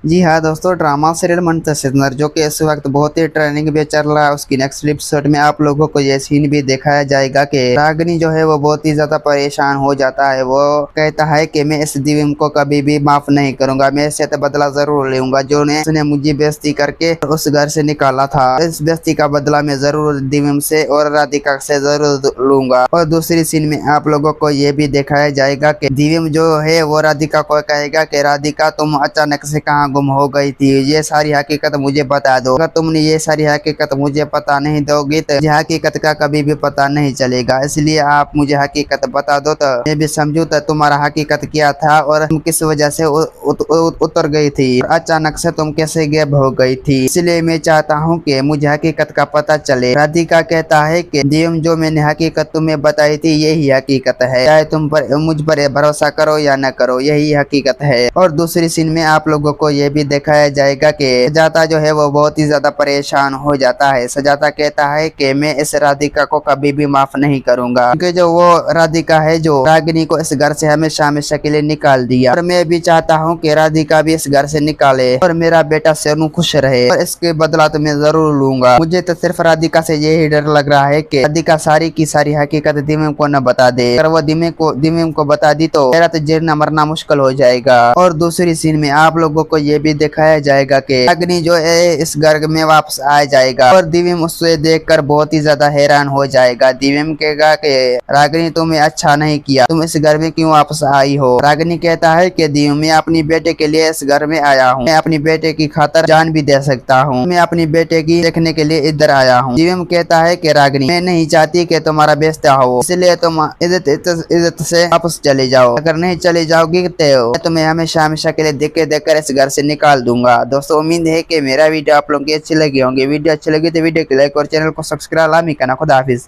जी हाँ दोस्तों, drama serial Muntashir जो कि इस वक्त बहुत ही ट्रेंडिंग पे चल रहा है। उसकी नेक्स्ट एपिसोड में आप लोगों को ये सीन भी दिखाया जाएगा कि रागिनी जो है वो बहुत ही ज्यादा परेशान हो जाता है। वो कहता है कि मैं इस दिव्यम को कभी भी माफ नहीं करूंगा, मैं इससे तो बदला जरूर लूंगा। जो ने उसने मुझे बेइज्जती करके उस घर से निकाला था, इस बेइज्जती का बदला मैं जरूर दिव्यम से और राधिका से जरूर लूंगा। और दूसरी सीन में आप लोगों को ये भी दिखाया जाएगा कि दिव्यम जो है वो राधिका को कहेगा कि राधिका तुम अचानक से कहाँ गुम हो गई थी, ये सारी हकीकत मुझे बता दो। अगर तुमने ये सारी हकीकत मुझे पता नहीं दोगी तो मुझे हकीकत का कभी भी पता नहीं चलेगा, इसलिए आप मुझे हकीकत बता दो तो मैं भी समझू तो तुम्हारा हकीकत क्या था और तुम किस वजह से उतर गई थी, अचानक से तुम कैसे गायब हो गई थी। इसलिए मैं चाहता हूँ कि मुझे हकीकत का पता चले। राधिका कहता है कि दिव्यम जो मैंने हकीकत तुम्हें बताई थी यही हकीकत है, चाहे तुम पर मुझ पर भरोसा करो या न करो, यही हकीकत है। और दूसरी सीन में आप लोगों को ये भी दिखाया जाएगा कि सजाता जो है वो बहुत ही ज्यादा परेशान हो जाता है। सजाता कहता है कि मैं इस राधिका को कभी भी माफ नहीं करूंगा, क्योंकि जो वो राधिका है जो रागिनी को इस घर से हमेशा हमेशा के लिए निकाल दिया। और मैं भी चाहता हूँ कि राधिका भी इस घर से निकाले और मेरा बेटा सोनू खुश रहे, और इसके बदला तो मैं जरूर लूंगा। मुझे तो सिर्फ राधिका से यही डर लग रहा है कि राधिका सारी की सारी हकीकत दिव्यम को न बता दे। अगर वो दिव्यम को बता दी तो मेरा तो जीना मरना मुश्किल हो जाएगा। और दूसरी सीन में आप लोगों को ये भी दिखाया जाएगा कि अग्नि जो है इस घर में वापस आ जाएगा और दिव्यम उससे देखकर बहुत ही ज्यादा हैरान हो जाएगा। दिव्यम कहेगा कि रागिनी तुमने अच्छा नहीं किया, तुम इस घर में क्यों वापस आई हो। रागिनी कहता है कि दिव्यम मैं अपनी बेटे के लिए इस घर में आया हूँ, मैं अपनी बेटे की खातर जान भी दे सकता हूँ, मैं अपनी बेटे की देखने के लिए इधर आया हूँ। दिव्यम कहता है कि रागिनी मैं नहीं चाहती कि तुम्हारा बेइज्जती हो, इसलिए तुम इज्जत से वापस चले जाओ। अगर नहीं चले जाओगी तो तुम्हें हमेशा हमेशा के लिए देकर इस घर से निकाल दूंगा। दोस्तों उम्मीद है कि मेरा वीडियो आप लोगों की अच्छी लगी होंगी। वीडियो अच्छी लगी तो वीडियो को लाइक और चैनल को सब्सक्राइब लामी करना। खुदा हाफिज।